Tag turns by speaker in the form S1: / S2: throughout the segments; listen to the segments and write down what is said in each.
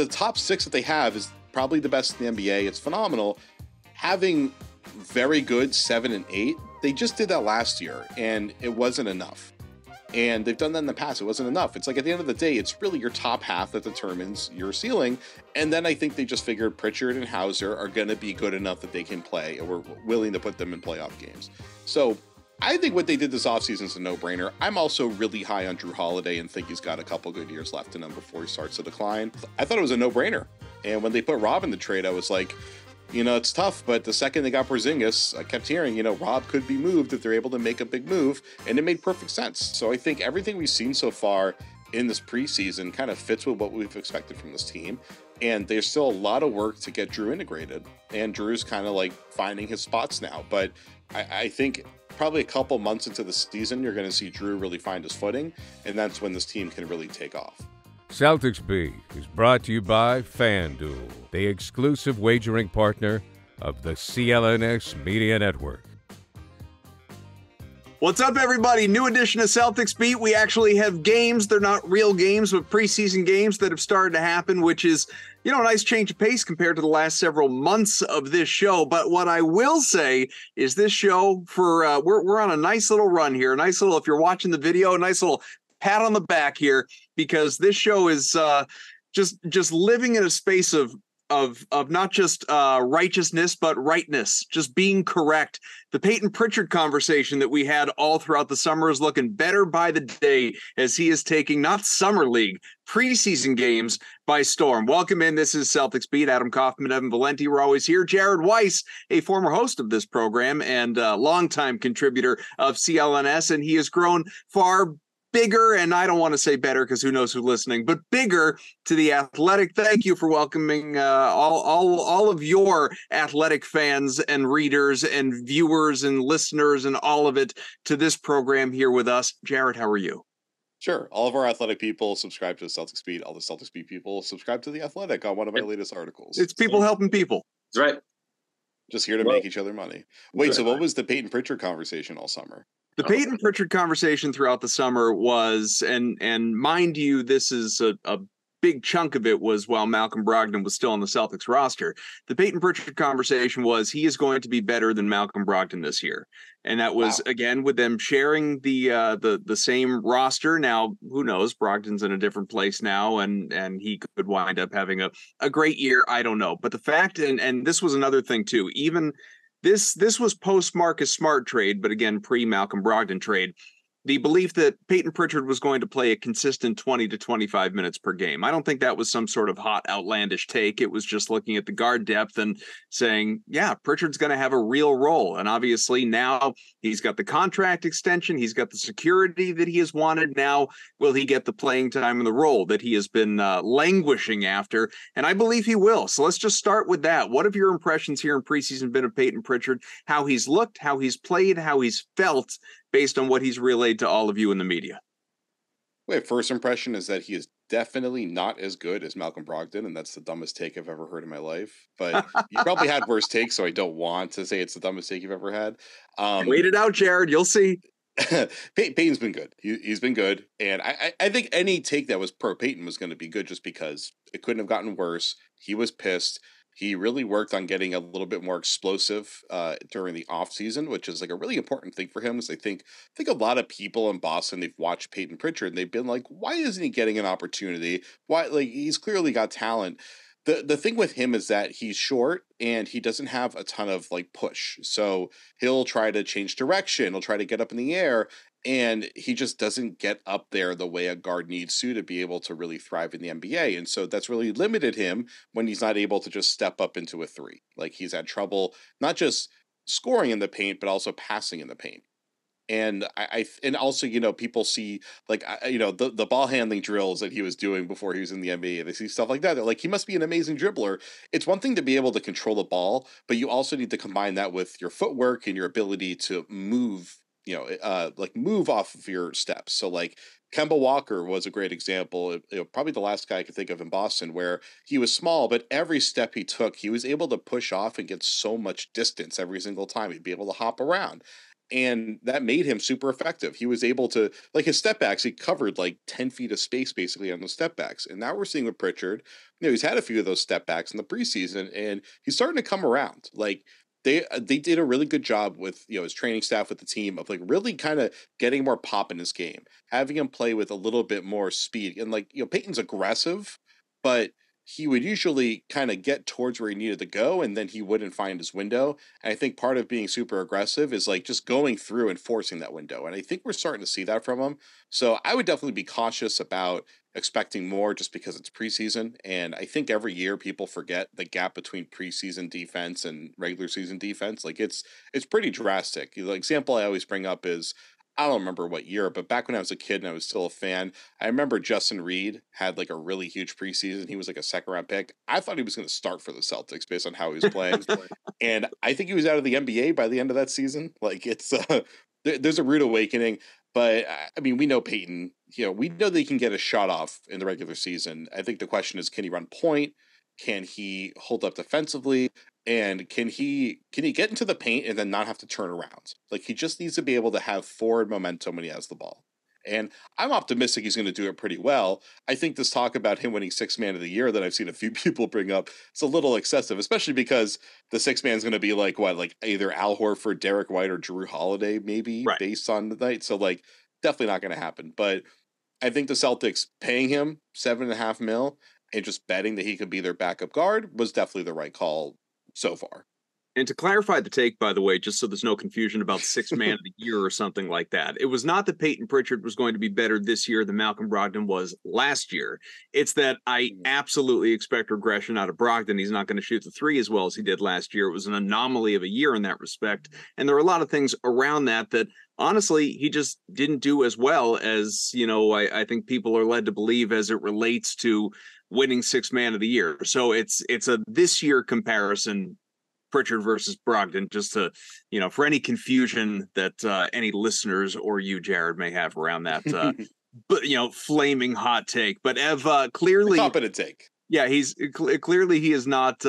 S1: the top 6 that they have is probably the best in the NBA. It's phenomenal. Having very good 7 and 8, they just did that last year, and it wasn't enough. And they've done that in the past. It wasn't enough. It's like at the end of the day, it's really your top half that determines your ceiling. And then I think they just figured Pritchard and Hauser are going to be good enough that they can play, and we're willing to put them in playoff games. So I think what they did this offseason is a no-brainer. I'm also really high on Drew Holiday and think he's got a couple good years left in him before he starts to decline. I thought it was a no-brainer. And when they put Rob in the trade, I was like, it's tough, but the second they got Porzingis, I kept hearing, Rob could be moved if they're able to make a big move, and it made perfect sense. So I think everything we've seen so far in this preseason kind of fits with what we've expected from this team, and there's still a lot of work to get Drew integrated, and Drew's kind of like finding his spots now, but I think probably a couple months into the season, you're going to see Drew really find his footing, and that's when this team can really take off.
S2: Celtics Beat is brought to you by FanDuel, the exclusive wagering partner of the CLNS Media Network.
S3: What's up, everybody? New edition of Celtics Beat. We actually have games. They're not real games, but preseason games that have started to happen, which is, a nice change of pace compared to the last several months of this show. But what I will say is this show, we're on a nice little run here. A nice little, if you're watching the video, a nice little pat on the back here, because this show is just living in a space of not just righteousness, but rightness, just being correct. The Payton Pritchard conversation that we had all throughout the summer is looking better by the day as he is taking not summer league, preseason games by storm. Welcome in. This is Celtics Beat. Adam Kaufman, Evan Valenti. We're always here. Jared Weiss, a former host of this program and longtime contributor of CLNS, and he has grown far bigger, and I don't want to say better because who knows who's listening, but bigger to the Athletic. Thank you for welcoming all of your Athletic fans and readers and viewers and listeners and all of it to this program here with us. Jared, how are you?
S1: Sure. All of our Athletic people subscribe to the Celtics Beat. All the Celtics Beat people subscribe to the Athletic on one of my latest articles.
S3: It's people helping people.
S4: That's right.
S1: Just here to make each other money. Wait, so what was the Payton Pritchard conversation all summer?
S3: The Payton Pritchard conversation throughout the summer was, and mind you, this is a big chunk of it was while Malcolm Brogdon was still on the Celtics roster. The Payton Pritchard conversation was he is going to be better than Malcolm Brogdon this year. And that was, again, with them sharing the same roster. Now, who knows? Brogdon's in a different place now, and he could wind up having a great year. I don't know. But the fact, and this was another thing, too, even this was post Marcus Smart trade, but again, pre Malcolm Brogdon trade. The belief that Payton Pritchard was going to play a consistent 20 to 25 minutes per game. I don't think that was some sort of hot, outlandish take. It was just looking at the guard depth and saying, yeah, Pritchard's going to have a real role. And obviously now he's got the contract extension. He's got the security that he has wanted. Now, will he get the playing time and the role that he has been languishing after? And I believe he will. So let's just start with that. What have your impressions here in preseason been of Payton Pritchard? How he's looked, how he's played, how he's felt, based on what he's relayed to all of you in the media?
S1: Wait, first impression is that he is definitely not as good as Malcolm Brogdon, and that's the dumbest take I've ever heard in my life. But you probably had worse takes, so I don't want to say it's the dumbest take you've ever had.
S3: Wait it out, Jared. You'll see.
S1: Payton's been good. He's been good. And I think any take that was pro Payton was going to be good just because it couldn't have gotten worse. He was pissed. He really worked on getting a little bit more explosive during the offseason, which is like a really important thing for him. Is I think a lot of people in Boston, they've watched Payton Pritchard and they've been like, why isn't he getting an opportunity? Why, like, he's clearly got talent. The thing with him is that he's short and he doesn't have a ton of like push. So he'll try to change direction. He'll try to get up in the air. And he just doesn't get up there the way a guard needs to be able to really thrive in the NBA. And so that's really limited him when he's not able to just step up into a three. Like he's had trouble, not just scoring in the paint, but also passing in the paint. And and also, people see like, the ball handling drills that he was doing before he was in the NBA. They see stuff like that. They're like, he must be an amazing dribbler. It's one thing to be able to control the ball, but you also need to combine that with your footwork and your ability to move, like move off of your steps. So like Kemba Walker was a great example, probably the last guy I could think of in Boston, where he was small, but every step he took, he was able to push off and get so much distance every single time. He'd be able to hop around. And that made him super effective. He was able to, like his step backs, he covered like 10 feet of space basically on those step backs. And now we're seeing with Pritchard, he's had a few of those step backs in the preseason and he's starting to come around. Like they did a really good job with, his training staff, with the team, of like really kind of getting more pop in his game, having him play with a little bit more speed. And like, Payton's aggressive, but he would usually kind of get towards where he needed to go and then he wouldn't find his window. And I think part of being super aggressive is like just going through and forcing that window. And I think we're starting to see that from him. So I would definitely be cautious about expecting more just because it's preseason. And I think every year people forget the gap between preseason defense and regular season defense. Like it's pretty drastic. The example I always bring up is, I don't remember what year, but back when I was a kid and I was still a fan, I remember Justin Reed had like a really huge preseason. He was like a second round pick. I thought he was going to start for the Celtics based on how he was playing. And I think he was out of the NBA by the end of that season. Like it's, there's a rude awakening, but I mean, we know Payton, we know that he can get a shot off in the regular season. I think the question is, can he run point? Can he hold up defensively? And can he get into the paint and then not have to turn around? Like he just needs to be able to have forward momentum when he has the ball. And I'm optimistic he's going to do it pretty well. I think this talk about him winning Sixth Man of the Year that I've seen a few people bring up, it's a little excessive, especially because the Sixth Man is going to be like either Al Horford, Derek White, or Jrue Holiday, maybe, right, based on the night. So like definitely not going to happen. But I think the Celtics paying him $7.5 million and just betting that he could be their backup guard was definitely the right call so far.
S3: And to clarify the take, by the way, just so there's no confusion about Sixth Man of the Year or something like that, it was not that Payton Pritchard was going to be better this year than Malcolm Brogdon was last year. It's that I absolutely expect regression out of Brogdon. He's not going to shoot the three as well as he did last year. It was an anomaly of a year in that respect. And there are a lot of things around that honestly, he just didn't do as well as, I think people are led to believe as it relates to winning Sixth Man of the Year. So it's a this year comparison, Pritchard versus Brogdon, just to, for any confusion that any listeners or you, Jared, may have around that, but, flaming hot take. But Ev, clearly,
S1: competent take.
S3: Yeah, he's clearly he is not.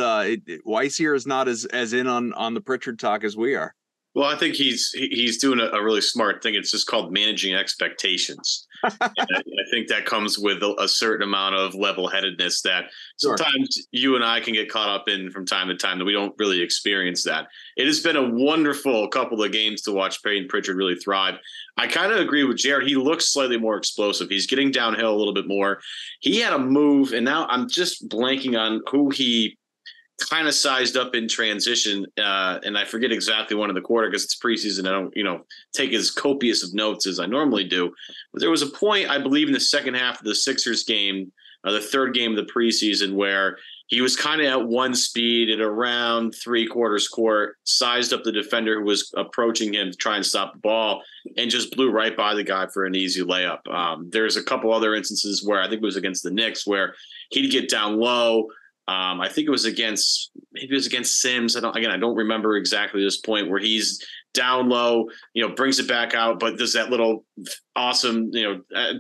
S3: Weiss here is not as in on the Pritchard talk as we are.
S4: Well, I think he's doing a really smart thing. It's just called managing expectations. And I think that comes with a certain amount of level-headedness that sometimes you and I can get caught up in from time to time, that we don't really experience that. It has been a wonderful couple of games to watch Payton Pritchard really thrive. I kind of agree with Jared. He looks slightly more explosive. He's getting downhill a little bit more. He had a move, and now I'm just blanking on who he kind of sized up in transition, and I forget exactly one of the quarter because it's preseason. I don't, take as copious of notes as I normally do. But there was a point, I believe, in the second half of the Sixers game, the third game of the preseason, where he was kind of at one speed at around 3/4 court, sized up the defender who was approaching him to try and stop the ball, and just blew right by the guy for an easy layup. There's a couple other instances where I think it was against the Knicks where he'd get down low. I think it was against Sims. I don't remember exactly this point where he's down low, brings it back out, but does that little awesome,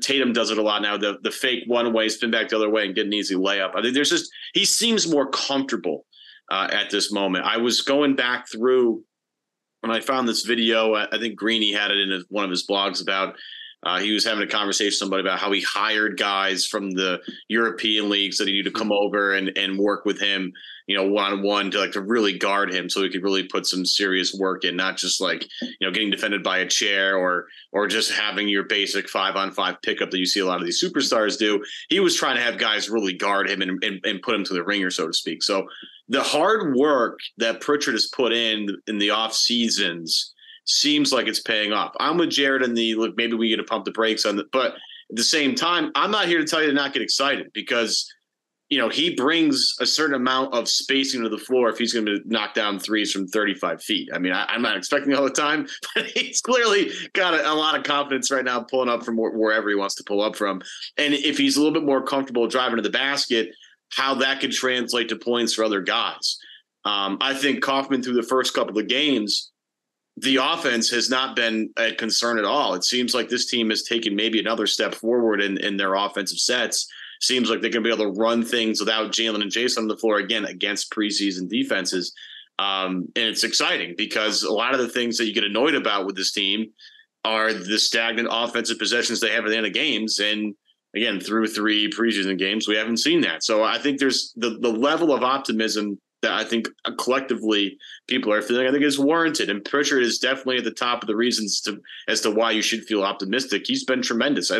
S4: Tatum does it a lot now. The fake one way, spin back the other way and get an easy layup. I think he seems more comfortable at this moment. I was going back through when I found this video. I think Greeny had it in one of his blogs about. He was having a conversation with somebody about how he hired guys from the European leagues that he needed to come over and work with him, one-on-one to really guard him so he could really put some serious work in, not just getting defended by a chair or just having your basic 5-on-5 pickup that you see a lot of these superstars do. He was trying to have guys really guard him and put him to the ringer, so to speak. So the hard work that Pritchard has put in the off seasons seems like it's paying off. I'm with Jared in maybe we get to pump the brakes on it, but at the same time, I'm not here to tell you to not get excited because, he brings a certain amount of spacing to the floor if he's going to knock down threes from 35 feet. I mean, I'm not expecting it all the time, but he's clearly got a lot of confidence right now pulling up from wherever he wants to pull up from. And if he's a little bit more comfortable driving to the basket, how that could translate to points for other guys. I think Kaufman through the first couple of games, the offense has not been a concern at all. It seems like this team has taken maybe another step forward in their offensive sets. Seems like they're going to be able to run things without Jalen and Jason on the floor again against preseason defenses. And it's exciting because a lot of the things that you get annoyed about with this team are the stagnant offensive possessions they have at the end of games. And again, through 3 preseason games, we haven't seen that. So I think there's the level of optimism that I think collectively people are feeling, I think is warranted. And Pritchard is definitely at the top of the reasons as to why you should feel optimistic. He's been tremendous.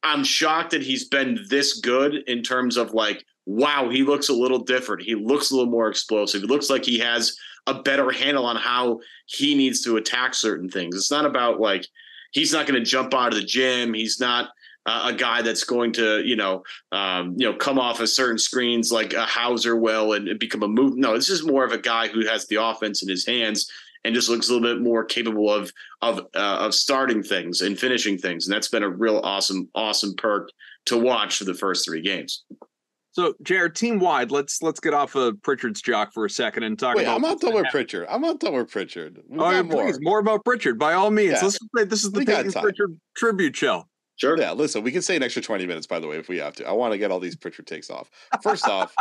S4: I'm shocked that he's been this good in terms of like, wow, he looks a little different. He looks a little more explosive. It looks like he has a better handle on how he needs to attack certain things. It's not about like, he's not going to jump out of the gym. He's not a guy that's going to, come off of certain screens like a Hauser will and become a move. No, this is more of a guy who has the offense in his hands and just looks a little bit more capable of starting things and finishing things. And that's been a real awesome perk to watch for the first 3 games.
S3: So, Jared, team wide, let's get off of Pritchard's jock for a second and talk about.
S1: I'm not done with Pritchard.
S3: Please, more about Pritchard by all means.
S1: Yeah.
S3: Let's say this is the Payton Pritchard tribute show.
S4: Sure.
S1: Yeah, listen, we can say an extra 20 minutes, by the way, if we have to. I want to get all these Pritchard takes off. First off,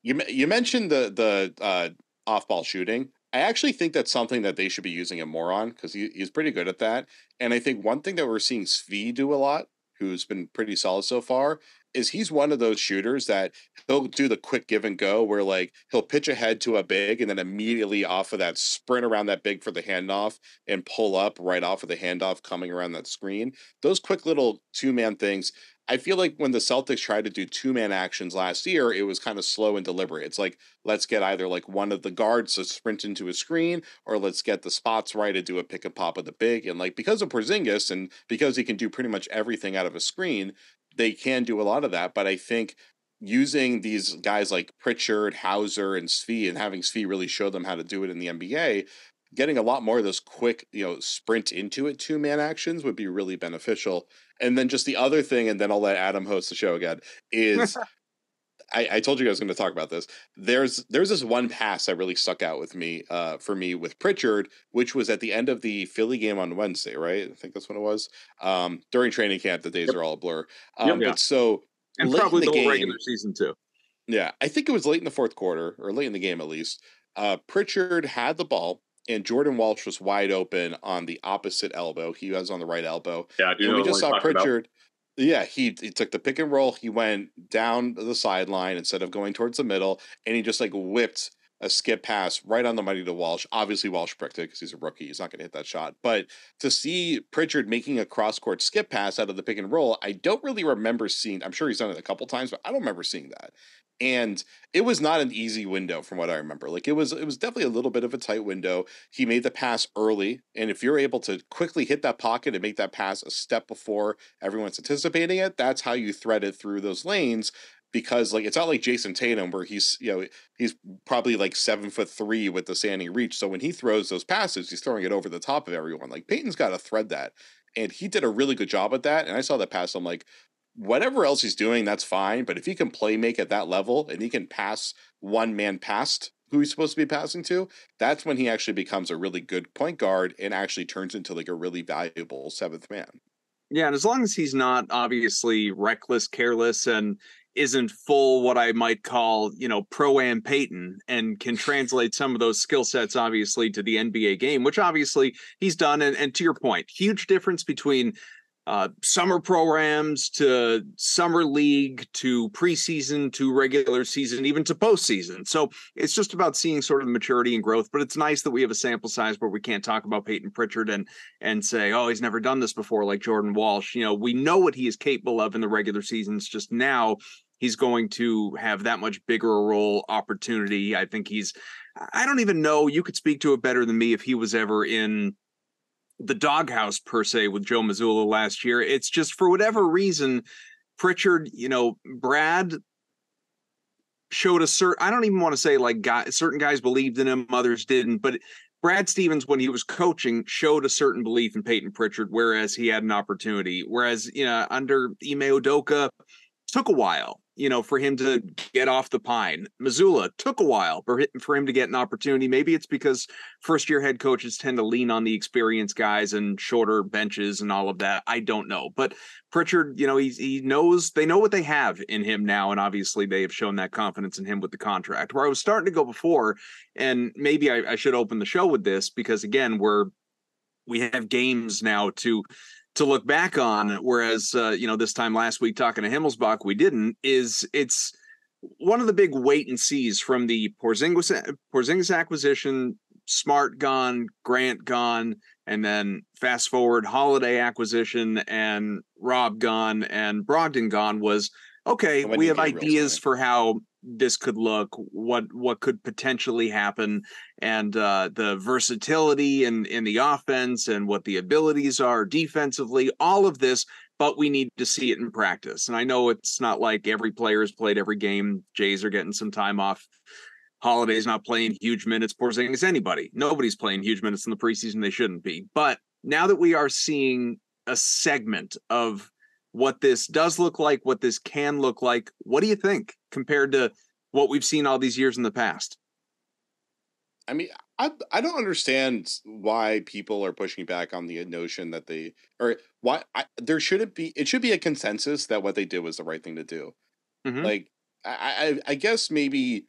S1: you mentioned the off-ball shooting. I actually think that's something that they should be using him more on because he's pretty good at that. And I think one thing that we're seeing Svi do a lot, who's been pretty solid so far, is he's one of those shooters that he'll do the quick give and go where like he'll pitch ahead to a big and then immediately off of that sprint around that big for the handoff and pull up right off of the handoff coming around that screen. Those quick little 2-man things. I feel like when the Celtics tried to do 2-man actions last year, it was kind of slow and deliberate. It's like, let's get either like one of the guards to sprint into a screen or let's get the spots right to do a pick and pop of the big. And like, because of Porzingis and because he can do pretty much everything out of a screen, they can do a lot of that. But I think using these guys like Pritchard, Hauser, and Svi and having Svi really show them how to do it in the NBA, getting a lot more of those quick, sprint into it 2-man actions would be really beneficial. And then just the other thing, and then I'll let Adam host the show again, is I told you I was going to talk about this. There's this one pass that really stuck out with me, for me with Pritchard, which was at the end of the Philly game on Wednesday, right? I think that's when it was. During training camp, the days are all a blur. But so
S3: and probably the whole regular season too.
S1: Yeah, I think it was late in the fourth quarter, or late in the game at least. Pritchard had the ball, and Jordan Walsh was wide open on the opposite elbow. He was on the right elbow.
S4: Yeah, I do know.
S1: We just saw Pritchard. Yeah, he took the pick and roll. He went down the sideline instead of going towards the middle, and he just like whipped a skip pass right on the money to Walsh. Obviously, Walsh bricked it because he's a rookie. He's not going to hit that shot. But to see Pritchard making a cross-court skip pass out of the pick and roll, I don't really remember seeing. I'm sure he's done it a couple times, but I don't remember seeing that. And it was not an easy window from what I remember. Like it was definitely a little bit of a tight window. He made the pass early. And if you're able to quickly hit that pocket and make that pass a step before everyone's anticipating it, that's how you thread it through those lanes. Because like, it's not like Jason Tatum where he's probably like 7'3" with the standing reach. So when he throws those passes, he's throwing it over the top of everyone. Like Payton's got to thread that. And he did a really good job at that. And I saw that pass. I'm like, whatever else he's doing, that's fine. But if he can play make at that level and he can pass one man past who he's supposed to be passing to, that's when he actually becomes a really good point guard and actually turns into like a really valuable 7th man.
S3: Yeah, and as long as he's not obviously reckless, careless, and isn't full what I might call, pro-am Payton, and can translate some of those skill sets obviously to the NBA game, which obviously he's done. And to your point, huge difference between summer programs to summer league to preseason to regular season, even to postseason. So it's just about seeing sort of maturity and growth. But it's nice that we have a sample size where we can't talk about Payton Pritchard and say, oh, he's never done this before, like Jordan Walsh. We know what he is capable of in the regular seasons. Just now he's going to have that much bigger a role opportunity. I think I don't even know, you could speak to it better than me, if he was ever in the doghouse per se with Joe Mazzulla last year. It's just for whatever reason, Pritchard, Brad showed I don't even want to say like certain guys believed in him, others didn't, but Brad Stevens, when he was coaching, showed a certain belief in Payton Pritchard, whereas he had an opportunity. Whereas, under Ime Udoka, took a while. for him to get off the pine. Mazzulla took a while for him to get an opportunity. Maybe it's because first-year head coaches tend to lean on the experienced guys and shorter benches and all of that. I don't know. But Pritchard, they know what they have in him now, and obviously they have shown that confidence in him with the contract. Where I was starting to go before, and maybe I should open the show with this, because again, we have games now to look back on, whereas this time last week talking to Himmelsbach we didn't. It's one of the big wait and sees from the Porzingis acquisition, Smart gone, Grant gone, and then fast forward Holiday acquisition and Rob gone and Brogdon gone, was okay, we have ideas for how this could look, what could potentially happen, and the versatility in the offense and what the abilities are defensively, all of this, but we need to see it in practice. And I know it's not like every player has played every game. Jays are getting some time off. Holiday's not playing huge minutes. Porzingis, anybody. Nobody's playing huge minutes in the preseason. They shouldn't be. But now that we are seeing a segment of what this does look like, what this can look like, what do you think compared to what we've seen all these years in the past?
S1: I mean, I don't understand why people are pushing back on the notion that it should be a consensus that what they did was the right thing to do. Mm-hmm. Like, I guess maybe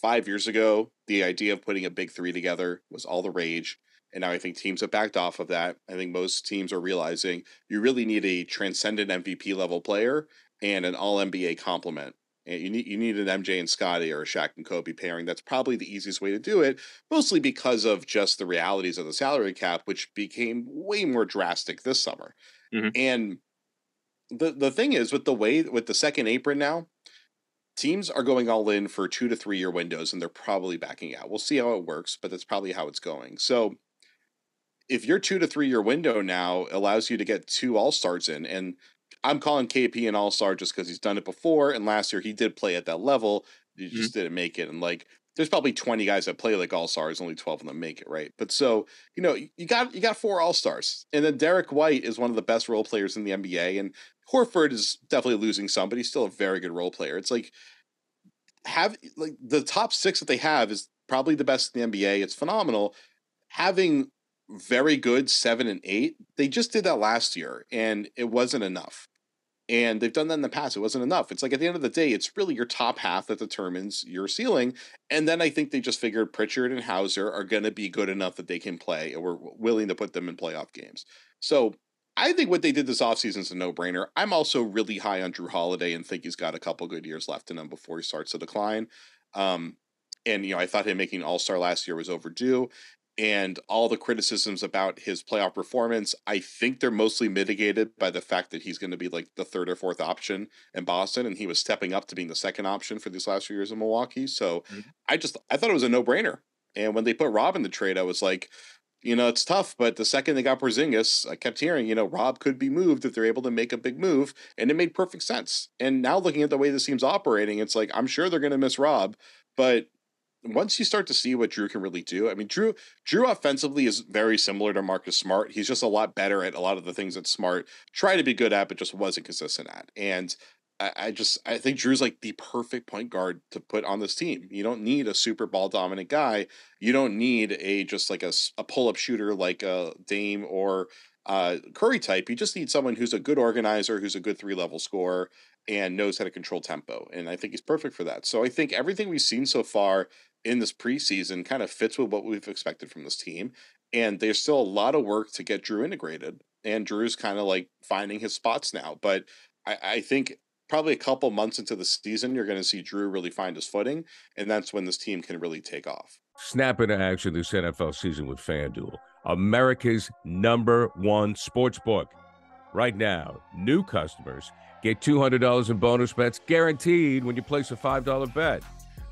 S1: 5 years ago, the idea of putting a big three together was all the rage. And now I think teams have backed off of that. I think most teams are realizing you really need a transcendent MVP level player and an all NBA complement. And you need an MJ and Scotty or a Shaq and Kobe pairing. That's probably the easiest way to do it, mostly because of just the realities of the salary cap, which became way more drastic this summer. Mm-hmm. And the thing is, with the second apron now, teams are going all in for 2 to 3 year windows, and they're probably backing out. We'll see how it works, but that's probably how it's going. So if your 2 to 3 year window now allows you to get 2 all-stars in, and I'm calling KP an all-star just because he's done it before, and last year he did play at that level, he just didn't make it. And there's probably 20 guys that play like all-stars, only 12 of them make it, right? But so, you got 4 all-stars, and then Derek White is one of the best role players in the NBA, and Horford is definitely losing some, but he's still a very good role player. It's the top 6 that they have is probably the best in the NBA. It's phenomenal. Having very good 7 and 8, they just did that last year, and it wasn't enough. And they've done that in the past. It wasn't enough. It's like, at the end of the day, it's really your top half that determines your ceiling. And then I think they just figured Pritchard and Hauser are going to be good enough that they can play, and we're willing to put them in playoff games. So I think what they did this offseason is a no-brainer. I'm also really high on Drew Holiday and think he's got a couple good years left in him before he starts to decline. And I thought him making All-Star last year was overdue. And all the criticisms about his playoff performance, I think they're mostly mitigated by the fact that he's going to be like the 3rd or 4th option in Boston, and he was stepping up to being the 2nd option for these last few years in Milwaukee. So I thought it was a no-brainer. And when they put Rob in the trade, I was like, it's tough, but the second they got Porzingis, I kept hearing, Rob could be moved if they're able to make a big move, and it made perfect sense. And now looking at the way this team's operating, it's like, I'm sure they're going to miss Rob, but once you start to see what Drew can really do, I mean, Drew offensively is very similar to Marcus Smart. He's just a lot better at a lot of the things that Smart tried to be good at, but just wasn't consistent at. And I think Drew's like the perfect point guard to put on this team. You don't need a super ball dominant guy. You don't need a pull-up shooter like a Dame or Curry type. You just need someone who's a good organizer, who's a good 3-level scorer, and knows how to control tempo. And I think he's perfect for that. So I think everything we've seen so far in this preseason kind of fits with what we've expected from this team. And there's still a lot of work to get Drew integrated. And Drew's kind of like finding his spots now. But I think probably a couple months into the season, you're going to see Drew really find his footing. And that's when this team can really take off.
S2: Snap into action this NFL season with FanDuel, America's #1 sportsbook. Right now, new customers get $200 in bonus bets guaranteed when you place a $5 bet.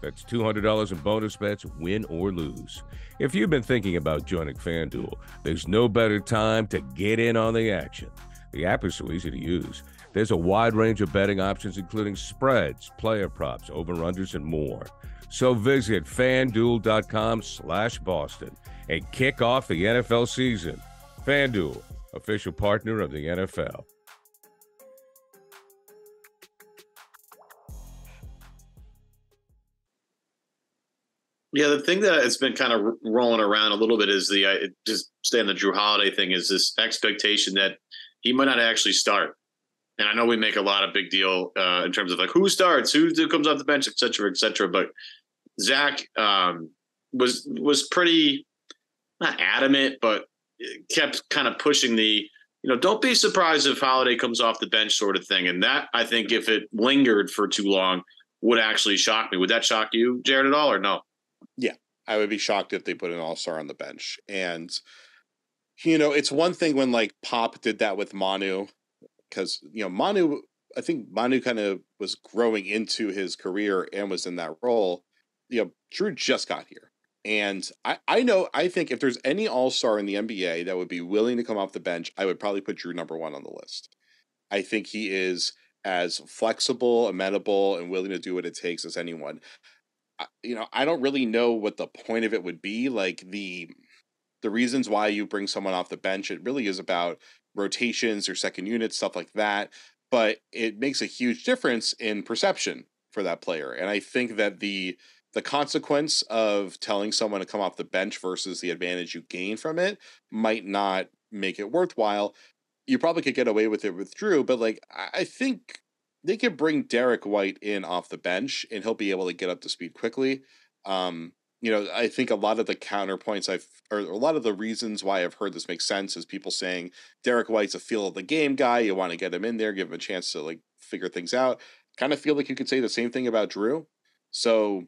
S2: That's $200 in bonus bets, win or lose. If you've been thinking about joining FanDuel, there's no better time to get in on the action. The app is so easy to use. There's a wide range of betting options, including spreads, player props, over-unders, and more. So visit FanDuel.com/Boston and kick off the NFL season. FanDuel, official partner of the NFL.
S4: Yeah, the thing that has been kind of rolling around a little bit is just staying the Drew Holiday thing is this expectation that he might not actually start. And I know we make a lot of big deal in terms of like who starts, who comes off the bench, et cetera, et cetera. But Zach was pretty not adamant, but kept kind of pushing don't be surprised if Holiday comes off the bench sort of thing. And that, I think, if it lingered for too long, would actually shock me. Would that shock you, Jared, at all, or no?
S1: Yeah, I would be shocked if they put an all-star on the bench. And, it's one thing when like Pop did that with Manu, because, Manu, I think Manu kind of was growing into his career and was in that role. Drew just got here. And I think if there's any all-star in the NBA that would be willing to come off the bench, I would probably put Drew number one on the list. I think he is as flexible, amenable, and willing to do what it takes as anyone. I don't really know what the point of it would be. Like the reasons why you bring someone off the bench, it really is about rotations or second unit, stuff like that. But it makes a huge difference in perception for that player. And I think that the consequence of telling someone to come off the bench versus the advantage you gain from it might not make it worthwhile. You probably could get away with it with Drew, but like I think they could bring Derek White in off the bench and he'll be able to get up to speed quickly. I think a lot of the counterpoints or a lot of the reasons why I've heard this make sense is people saying Derek White's a feel of the game guy. You want to get him in there, give him a chance to like figure things out. Kind of feel like you could say the same thing about Drew. So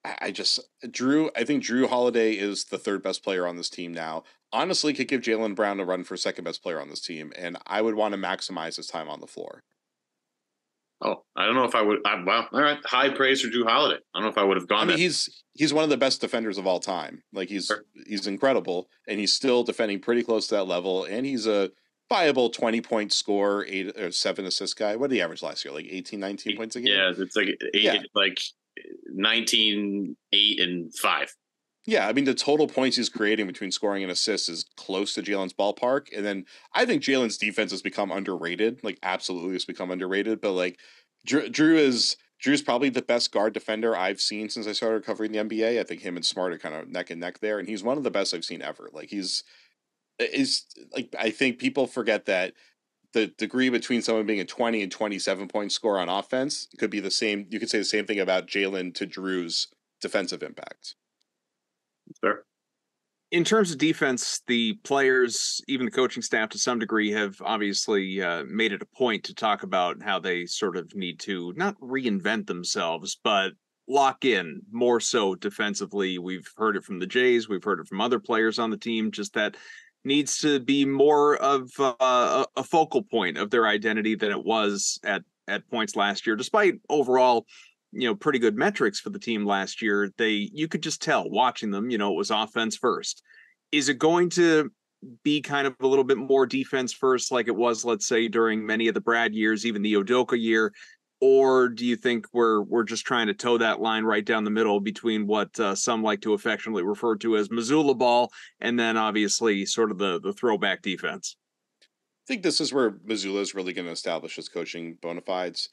S1: I think Drew Holiday is the third best player on this team now. Honestly, could give Jaylen Brown a run for second best player on this team, and I would want to maximize his time on the floor.
S4: Oh, I don't know if I would. Well, all right. High praise for Drew Holiday. I don't know if I would have gone.
S1: He's one of the best defenders of all time. Like he's incredible, and he's still defending pretty close to that level. And he's a viable 20-point scorer, 8 or 7 assist guy. What did he average last year? Like 18, 19 points a game.
S4: Yeah, it's like 8, like 19, 8, and 5.
S1: Yeah, I mean, the total points he's creating between scoring and assists is close to Jalen's ballpark. And then I think Jalen's defense has become underrated, like absolutely has become underrated. But like Drew's probably the best guard defender I've seen since I started covering the NBA. I think him and Smart are kind of neck and neck there. And he's one of the best I've seen ever. Like he's like, I think people forget that the degree between someone being a 20 and 27 point scorer on offense could be the same. You could say the same thing about Jalen to Drew's defensive impact.
S4: Fair.
S3: In terms of defense, the players, even the coaching staff to some degree, have obviously made it a point to talk about how they sort of need to not reinvent themselves, but lock in more so defensively. We've heard it from the Jays. We've heard it from other players on the team, just that needs to be more of a focal point of their identity than it was at points last year, despite overall pretty good metrics for the team last year. You could just tell watching them, it was offense first. Is it going to be kind of a little bit more defense first like it was, let's say, during many of the Brad years, even the Udoka year? Or do you think we're just trying to toe that line right down the middle between what some like to affectionately refer to as Mazzulla ball and then obviously sort of the throwback defense?
S1: I think this is where Mazzulla is really going to establish his coaching bona fides.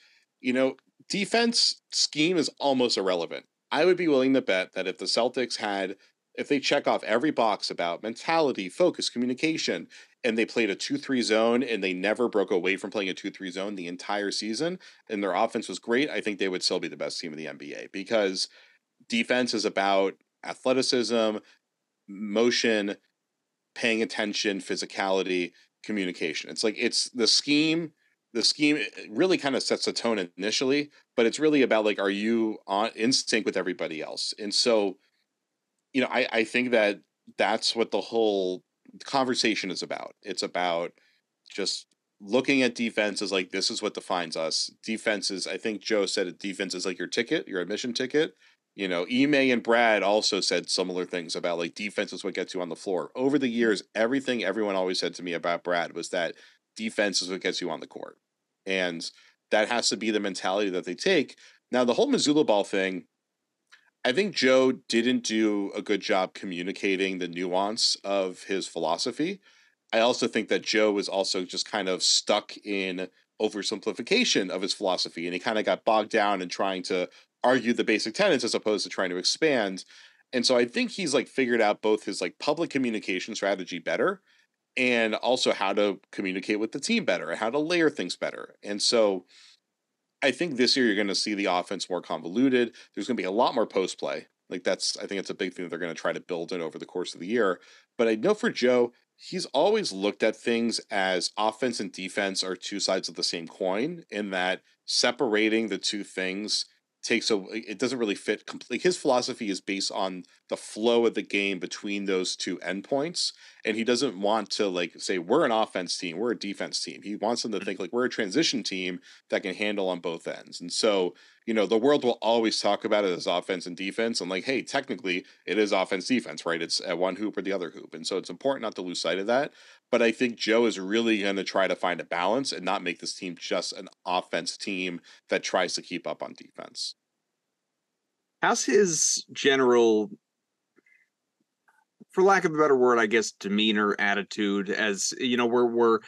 S1: Defense scheme is almost irrelevant. I would be willing to bet that if the Celtics if they check off every box about mentality, focus, communication, and they played a 2-3 zone and they never broke away from playing a 2-3 zone the entire season, and their offense was great, I think they would still be the best team in the NBA because defense is about athleticism, motion, paying attention, physicality, communication. It's like it's the scheme really kind of sets the tone initially, but it's really about like, are you in sync with everybody else? And so, I think that that's what the whole conversation is about. It's about just looking at defense as like, this is what defines us. Defense is, I think Joe said it, defense is like your ticket, your admission ticket. Ime and Brad also said similar things about like defense is what gets you on the floor. Over the years, everything everyone always said to me about Brad was that defense is what gets you on the court. And that has to be the mentality that they take. Now, the whole Mazzulla ball thing, I think Joe didn't do a good job communicating the nuance of his philosophy. I also think that Joe was also just kind of stuck in oversimplification of his philosophy, and he kind of got bogged down in trying to argue the basic tenets as opposed to trying to expand. And so I think he's like figured out both his like public communication strategy better and also how to communicate with the team better and how to layer things better. And so I think this year you're going to see the offense more convoluted. There's going to be a lot more post play. Like I think it's a big thing that they're going to try to build in over the course of the year. But I know for Joe, he's always looked at things as offense and defense are two sides of the same coin, in that separating the two things it doesn't really fit completely. His philosophy is based on the flow of the game between those two endpoints. And he doesn't want to like say, we're an offense team, we're a defense team. He wants them to think like we're a transition team that can handle on both ends. And so, the world will always talk about it as offense and defense. And like, hey, technically it is offense defense, right? It's at one hoop or the other hoop. And so it's important not to lose sight of that. But I think Joe is really going to try to find a balance and not make this team just an offense team that tries to keep up on defense.
S3: How's his general, for lack of a better word, I guess, demeanor, attitude? As we're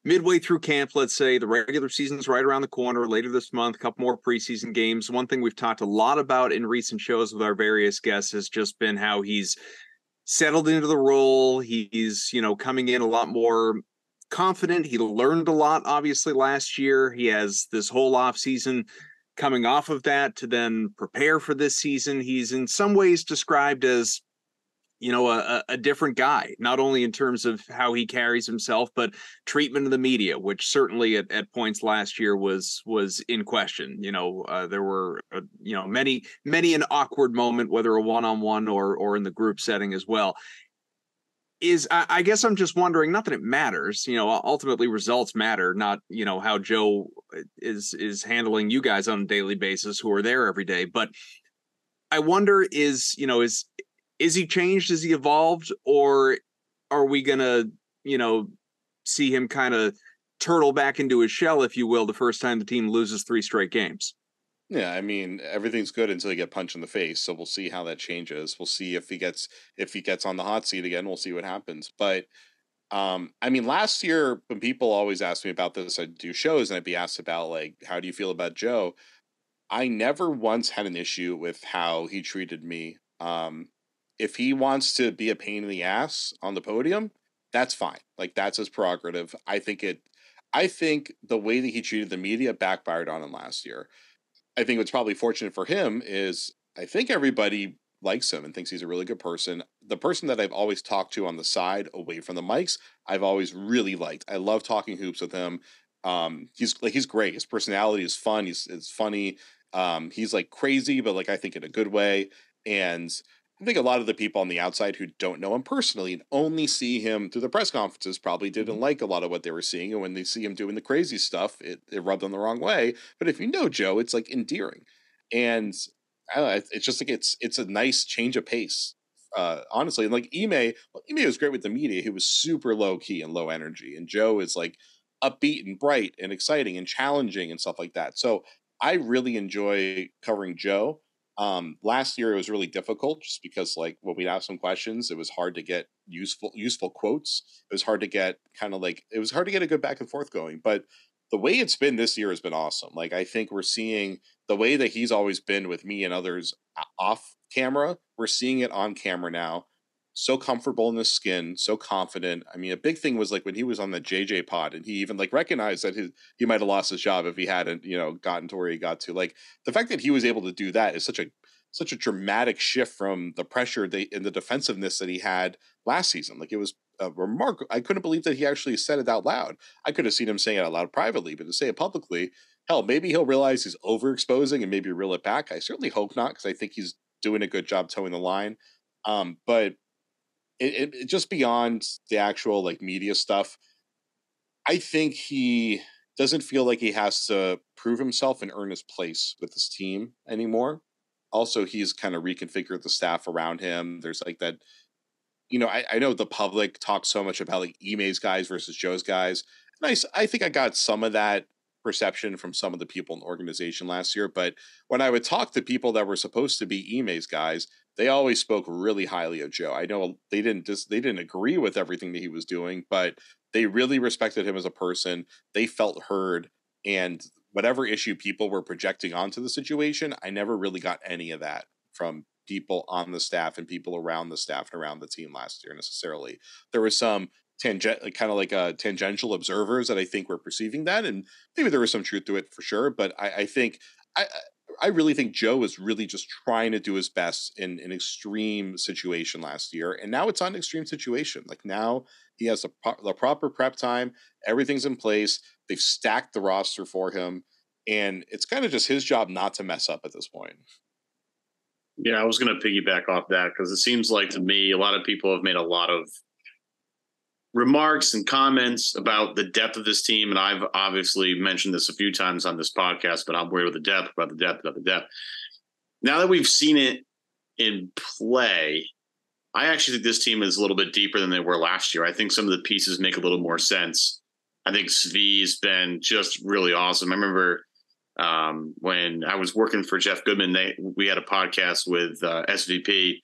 S3: midway through camp, let's say. The regular season's right around the corner. Later this month, a couple more preseason games. One thing we've talked a lot about in recent shows with our various guests has just been how he's settled into the role. He's, coming in a lot more confident. He learned a lot, obviously, last year. He has this whole offseason coming off of that to then prepare for this season. He's in some ways described as, a different guy, not only in terms of how he carries himself, but treatment of the media, which certainly at points last year was in question. There were, many an awkward moment, whether a one-on-one or in the group setting as well. I guess I'm just wondering, not that it matters, ultimately results matter, not, how Joe is handling you guys on a daily basis who are there every day. But I wonder, is he changed? Is he evolved? Or are we going to, see him kind of turtle back into his shell, if you will, the first time the team loses 3 straight games?
S1: Yeah, I mean, everything's good until you get punched in the face. So we'll see how that changes. We'll see if he gets on the hot seat again. We'll see what happens. But I mean, last year when people always ask me about this, I'd do shows and I'd be asked about like, how do you feel about Joe? I never once had an issue with how he treated me. If he wants to be a pain in the ass on the podium, that's fine. Like, that's his prerogative. I think the way that he treated the media backfired on him last year. I think what's probably fortunate for him is I think everybody likes him and thinks he's a really good person. The person that I've always talked to on the side away from the mics, I've always really liked. I love talking hoops with him. He's great. His personality is fun. It's funny. He's like crazy, but like I think in a good way. And I think a lot of the people on the outside who don't know him personally and only see him through the press conferences probably didn't like a lot of what they were seeing. And when they see him doing the crazy stuff, it rubbed them the wrong way. But if you know Joe, it's like endearing. And I don't know, it's just like it's a nice change of pace. Honestly, and like Ime was great with the media. He was super low key and low energy. And Joe is like upbeat and bright and exciting and challenging and stuff like that. So I really enjoy covering Joe. Last year it was really difficult just because like when we'd ask some questions, it was hard to get useful quotes. It was hard to get a good back and forth going. But the way it's been this year has been awesome. Like, I think we're seeing the way that he's always been with me and others off camera. We're seeing it on camera now. So comfortable in his skin, so confident. I mean, a big thing was like when he was on the JJ pod and he even like recognized that he might have lost his job if he hadn't, gotten to where he got to. Like, the fact that he was able to do that is such a dramatic shift from the pressure and the defensiveness that he had last season. Like, it was remarkable. I couldn't believe that he actually said it out loud. I could have seen him saying it out loud privately, but to say it publicly, hell, maybe he'll realize he's overexposing and maybe reel it back. I certainly hope not, because I think he's doing a good job towing the line. But it just beyond the actual like media stuff, I think he doesn't feel like he has to prove himself and earn his place with this team anymore. Also, he's kind of reconfigured the staff around him. There's like that, I know the public talks so much about like Ime's guys versus Joe's guys. And I think I got some of that perception from some of the people in the organization last year. But when I would talk to people that were supposed to be Ime's guys, they always spoke really highly of Joe. I know they didn't agree with everything that he was doing, but they really respected him as a person. They felt heard. And whatever issue people were projecting onto the situation, I never really got any of that from people on the staff and people around the staff and around the team last year necessarily. There was some tangential observers that I think were perceiving that, and maybe there was some truth to it for sure. But I really think Joe was really just trying to do his best in an extreme situation last year, and now it's on an extreme situation. Like now he has the proper prep time, everything's in place. They've stacked the roster for him, and it's kind of just his job not to mess up at this point.
S4: Yeah, I was going to piggyback off that because it seems like to me a lot of people have made a lot of remarks and comments about the depth of this team, and I've obviously mentioned this a few times on this podcast, but I'm worried with about the depth. Now that we've seen it in play, I actually think this team is a little bit deeper than they were last year. I think some of the pieces make a little more sense. I think Svi's been just really awesome. I remember when I was working for Jeff Goodman, we had a podcast with SVP,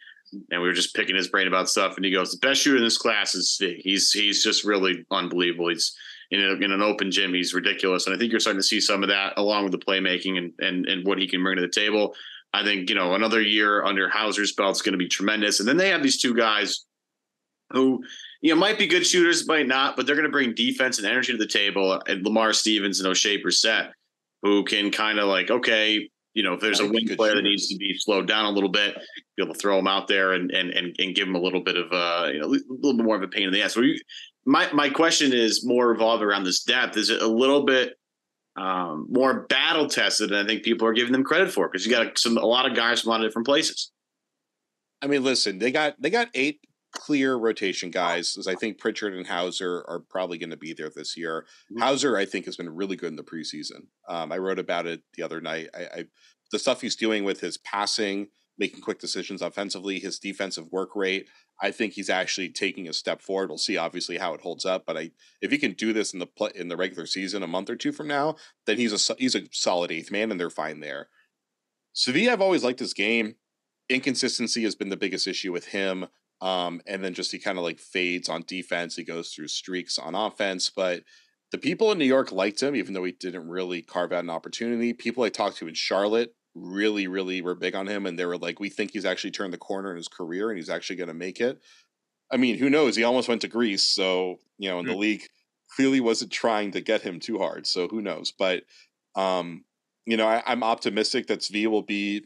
S4: and we were just picking his brain about stuff. And he goes, the best shooter in this class is Svi. He's just really unbelievable. He's in an open gym. He's ridiculous. And I think you're starting to see some of that along with the playmaking and what he can bring to the table. I think, another year under Hauser's belt is going to be tremendous. And then they have these two guys who, might be good shooters, might not, but they're going to bring defense and energy to the table. And Lamar Stevens and O'Shea Brissett, who can kind of like, okay, if there's a wing player that needs to be slowed down a little bit, be able to throw him out there and give him a little bit of a little bit more of a pain in the ass. So my question is more revolved around this depth. Is it a little bit more battle tested than I think people are giving them credit for? Because you got a lot of guys from a lot of different places.
S1: I mean, listen, they got 8 clear rotation guys, as I think Pritchard and Hauser are probably going to be there this year. Mm-hmm. Hauser, I think, has been really good in the preseason. I wrote about it the other night. The stuff he's doing with his passing, making quick decisions offensively, his defensive work rate, I think he's actually taking a step forward. We'll see, obviously, how it holds up. But if he can do this in the regular season a month or two from now, then he's a solid 8th man, and they're fine there. Svi, I've always liked his game. Inconsistency has been the biggest issue with him. And then just he kind of like fades on defense. He goes through streaks on offense. But the people in New York liked him, even though he didn't really carve out an opportunity. People I talked to in Charlotte really, really were big on him. And they were like, we think he's actually turned the corner in his career and he's actually going to make it. I mean, who knows? He almost went to Greece. So, and the league clearly wasn't trying to get him too hard. So who knows? But, I'm optimistic that Svi will be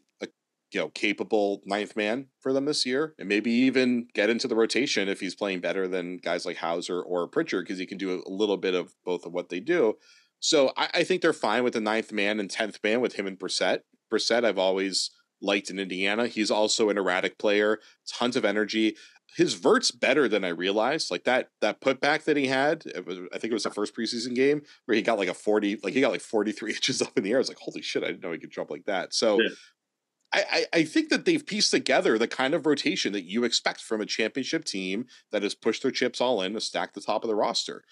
S1: capable 9th man for them this year, and maybe even get into the rotation if he's playing better than guys like Hauser or Pritchard, because he can do a little bit of both of what they do. So I think they're fine with the 9th man and 10th man with him and Brissett. Brissett I've always liked in Indiana. He's also an erratic player, tons of energy. His vert's better than I realized. Like that putback that he had, I think it was the first preseason game where he got like 43 inches up in the air. I was like, holy shit, I didn't know he could jump like that. So yeah. I think that they've pieced together the kind of rotation that you expect from a championship team that has pushed their chips all in to stack the top of the roster.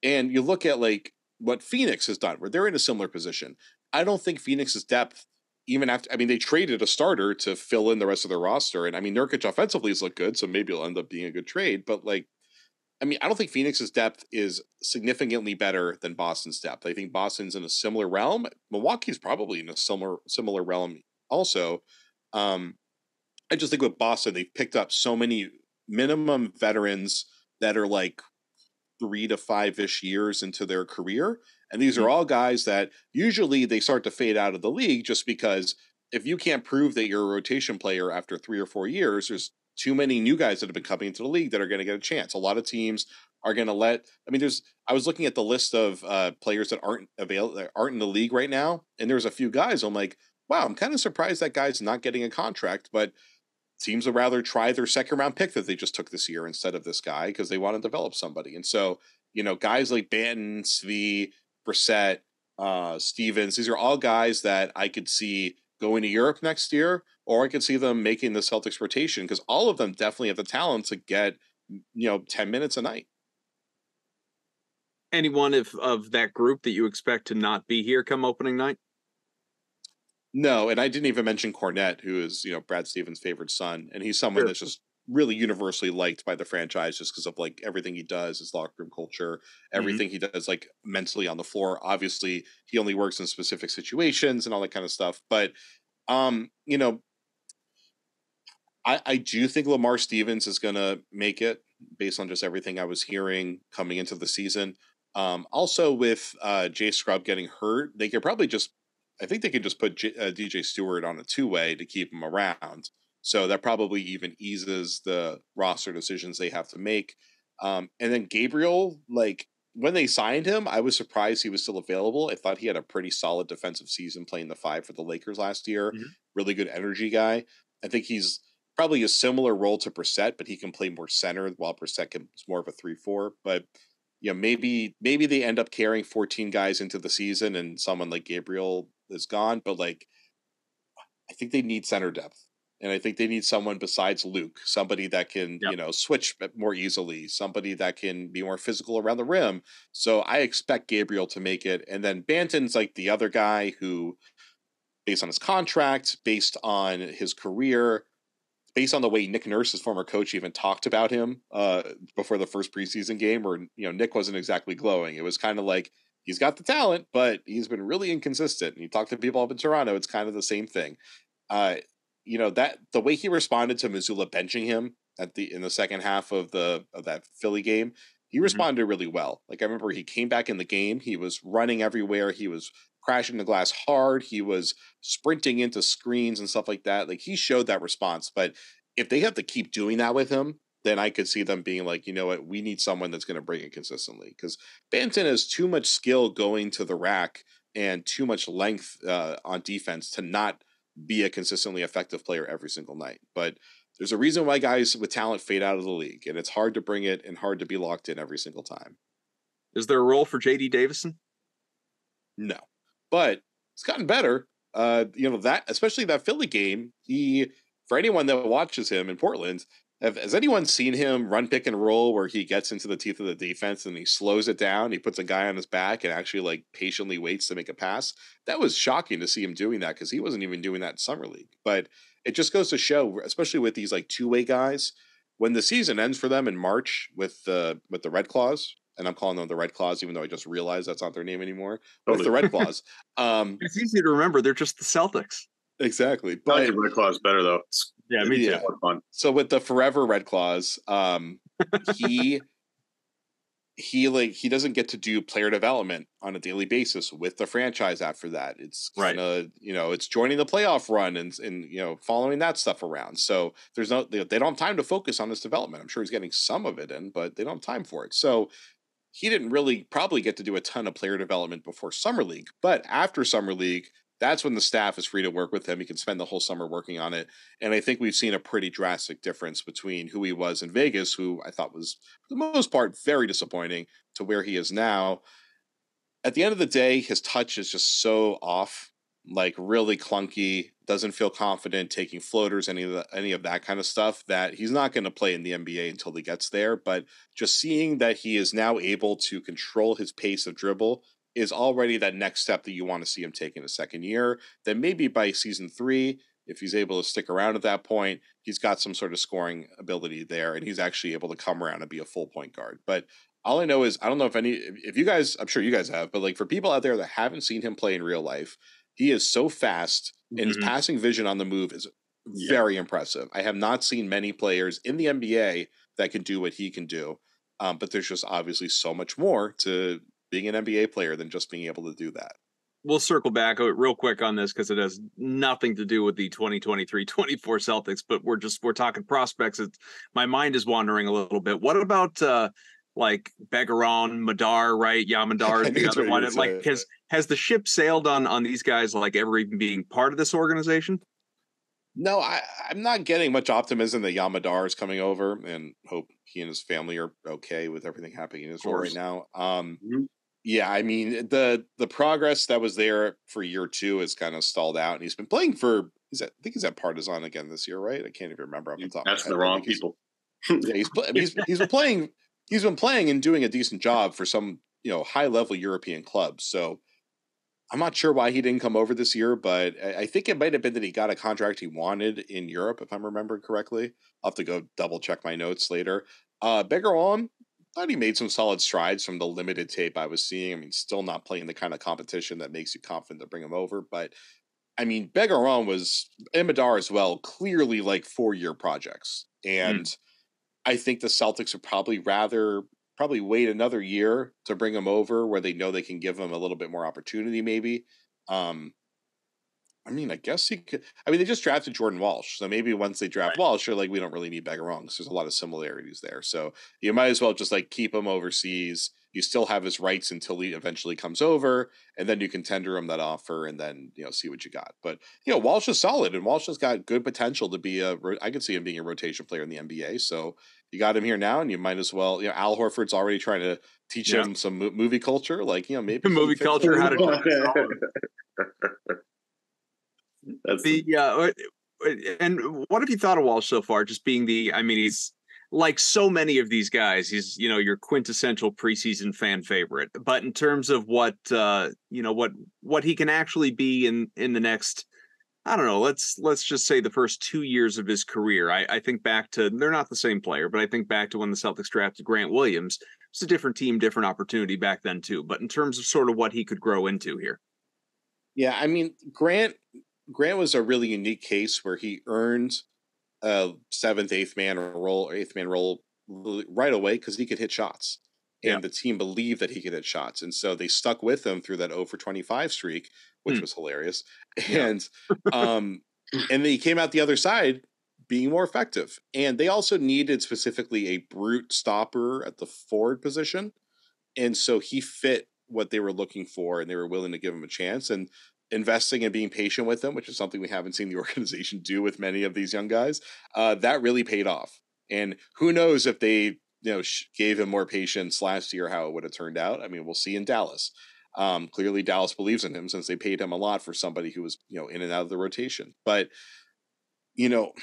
S1: And you look at like what Phoenix has done, where they're in a similar position. I don't think Phoenix's depth, even after, they traded a starter to fill in the rest of their roster. And Nurkic offensively has looked good, so maybe it'll end up being a good trade. But I don't think Phoenix's depth is significantly better than Boston's depth. I think Boston's in a similar realm. Milwaukee's probably in a similar realm also. I just think with Boston, they've picked up so many minimum veterans that are like 3 to 5-ish years into their career. And these are all guys that usually they start to fade out of the league just because if you can't prove that you're a rotation player after 3 or 4 years, there's too many new guys that have been coming into the league that are going to get a chance. A lot of teams are going to I was looking at the list of players that aren't in the league right now. And there's a few guys I'm like, wow, I'm kind of surprised that guy's not getting a contract, but teams would rather try their 2nd round pick that they just took this year instead of this guy because they want to develop somebody. And so, guys like Banton, Svi, Brissett, Stevens, these are all guys that I could see going to Europe next year, or I could see them making the Celtics rotation because all of them definitely have the talent to get, 10 minutes a night.
S3: Anyone of that group that you expect to not be here come opening night?
S1: No, and I didn't even mention Cornette, who is, Brad Stevens' favorite son, and he's someone that's just really universally liked by the franchise just because of like everything he does, his locker room culture, everything he does like mentally on the floor. Obviously, he only works in specific situations and all that kind of stuff. But you know, I do think Lamar Stevens is going to make it based on just everything I was hearing coming into the season. Also, with Jay Scrubb getting hurt, they could probably just, I think they could just put DJ Stewart on a two-way to keep him around. So that probably even eases the roster decisions they have to make. And then Gabriel, like when they signed him, I was surprised he was still available. I thought he had a pretty solid defensive season playing the 5 for the Lakers last year. Really good energy guy. I think he's probably a similar role to Brissett, but he can play more center while Brissett is more of a 3-4. But you know, maybe they end up carrying 14 guys into the season and someone like Gabriel is gone. But like, I think they need center depth. And I think they need someone besides Luke, somebody that can, you know, switch more easily, somebody that can be more physical around the rim. So I expect Gabriel to make it. And then Banton's like the other guy who, based on his contract, based on his career, based on the way Nick Nurse, his former coach, even talked about him before the first preseason game, where, you know, Nick wasn't exactly glowing. It was kind of like, he's got the talent, but he's been really inconsistent. And you talk to people up in Toronto, it's kind of the same thing. You know, that the way he responded to Mazzulla benching him in the second half of that Philly game, he responded really well. Like I remember he came back in the game, he was running everywhere, he was crashing the glass hard, he was sprinting into screens and stuff like that. Like he showed that response. But if they have to keep doing that with him, then I could see them being like, you know what, we need someone that's going to bring it consistently, because Banton has too much skill going to the rack and too much length on defense to not be a consistently effective player every single night. But there's a reason why guys with talent fade out of the league, and it's hard to bring it and hard to be locked in every single time.
S3: Is there a role for JD Davison?
S1: No, but it's gotten better. You know, that, especially that Philly game, for anyone that watches him in Portland, has anyone seen him run pick and roll where he gets into the teeth of the defense and he slows it down, he puts a guy on his back and actually like patiently waits to make a pass? That was shocking to see him doing that, because he wasn't even doing that in summer league. But it just goes to show, especially with these like two-way guys, when the season ends for them in March with the Red Claws, and I'm calling them the Red Claws, even though I just realized that's not their name anymore. Totally. With the Red Claws.
S3: It's easy to remember. They're just the Celtics.
S1: Exactly.
S4: But I like the Red Claws better, though.
S3: Yeah, me too.
S1: Fun. So with the Forever Red Claws, he doesn't get to do player development on a daily basis with the franchise after that. It's gonna, you know, it's joining the playoff run and you know, following that stuff around. So they don't have time to focus on his development. I'm sure he's getting some of it in, but they don't have time for it. So he didn't really probably get to do a ton of player development before Summer League, but after Summer League, that's when the staff is free to work with him. He can spend the whole summer working on it. And I think we've seen a pretty drastic difference between who he was in Vegas, who I thought was, for the most part, very disappointing, to where he is now. At the end of the day, his touch is just so off, like really clunky, doesn't feel confident taking floaters, any of that kind of stuff, that he's not going to play in the NBA until he gets there. But just seeing that he is now able to control his pace of dribble is already that next step that you want to see him take in his second year. Then maybe by season 3, if he's able to stick around at that point, he's got some sort of scoring ability there, and he's actually able to come around and be a full point guard. But all I know is, I don't know if you guys, I'm sure you guys have, but like for people out there that haven't seen him play in real life, he is so fast, and his passing vision on the move is very impressive. I have not seen many players in the NBA that can do what he can do. But there's just obviously so much more to being an NBA player than just being able to do that.
S3: We'll circle back real quick on this because it has nothing to do with the 2023-24 Celtics, but we're talking prospects. My mind is wandering a little bit. What about like Begaron, Madar, right? Yamadar is the other one. Like, has the ship sailed on these guys, like ever even being part of this organization?
S1: No, I'm not getting much optimism that Yamadar is coming over, and hope he and his family are okay with everything happening in Israel right now. Yeah, I mean, the progress that was there for year 2 is kind of stalled out, and he's been playing for, I think he's at Partizan again this year, right? I can't even remember off the top of my head.
S4: That's the wrong people.
S1: Yeah, he's been playing and doing a decent job for some, you know, high level European clubs. So I'm not sure why he didn't come over this year, but I think it might have been that he got a contract he wanted in Europe, if I'm remembering correctly. I'll have to go double check my notes later. Begaron, thought he made some solid strides from the limited tape I was seeing. I mean, still not playing the kind of competition that makes you confident to bring him over, but I mean, Begaron was, and Madar as well, clearly like 4-year projects. And I think the Celtics would probably wait another year to bring him over where they know they can give him a little bit more opportunity, maybe. I mean, I guess he could. I mean, they just drafted Jordan Walsh. So maybe once they draft Walsh, they're like, we don't really need Begaron because there's a lot of similarities there. So you might as well just like keep him overseas. You still have his rights until he eventually comes over, and then you can tender him that offer and then, see what you got. But, Walsh is solid, and Walsh has got good potential to be I could see him being a rotation player in the NBA. So you got him here now, and you might as well, Al Horford's already trying to teach him some movie culture. Like, maybe
S3: movie culture, how to
S4: That's
S3: and what have you thought of Walsh so far? Just being he's like so many of these guys, he's, your quintessential preseason fan favorite. But in terms of what he can actually be in the next, I don't know, let's just say the first 2 years of his career. I think back to, they're not the same player, but I think back to when the Celtics drafted Grant Williams. It's a different team, different opportunity back then too. But in terms of sort of what he could grow into here.
S1: Yeah, I mean, Grant was a really unique case where he earned a 7th, 8th man role right away because he could hit shots. And the team believed that he could hit shots. And so they stuck with him through that 0 for 25 streak, which was hilarious. And and then he came out the other side being more effective. And they also needed specifically a brute stopper at the forward position. And so he fit what they were looking for, and they were willing to give him a chance. And investing and being patient with them, which is something we haven't seen the organization do with many of these young guys, that really paid off. And who knows if they, gave him more patience last year, how it would have turned out. I mean, we'll see in Dallas. Clearly Dallas believes in him since they paid him a lot for somebody who was, in and out of the rotation. But, I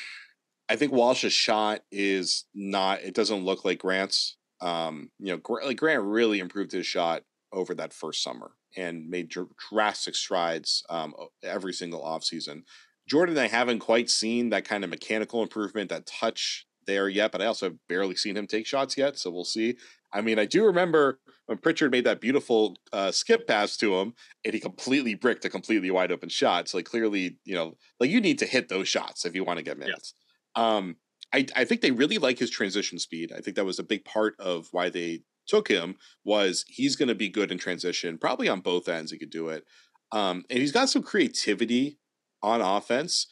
S1: think Walsh's shot is not, it doesn't look like Grant's. Grant really improved his shot over that first summer and made drastic strides every single offseason. Jordan, I haven't quite seen that kind of mechanical improvement, that touch there yet, but I also have barely seen him take shots yet, so we'll see. I mean, I do remember when Pritchard made that beautiful skip pass to him, and he completely bricked a completely wide open shot. So, like, clearly, you need to hit those shots if you want to get minutes. Yeah. I think they really like his transition speed. I think that was a big part of why they took him, was he's going to be good in transition, probably on both ends. He could do it. And he's got some creativity on offense.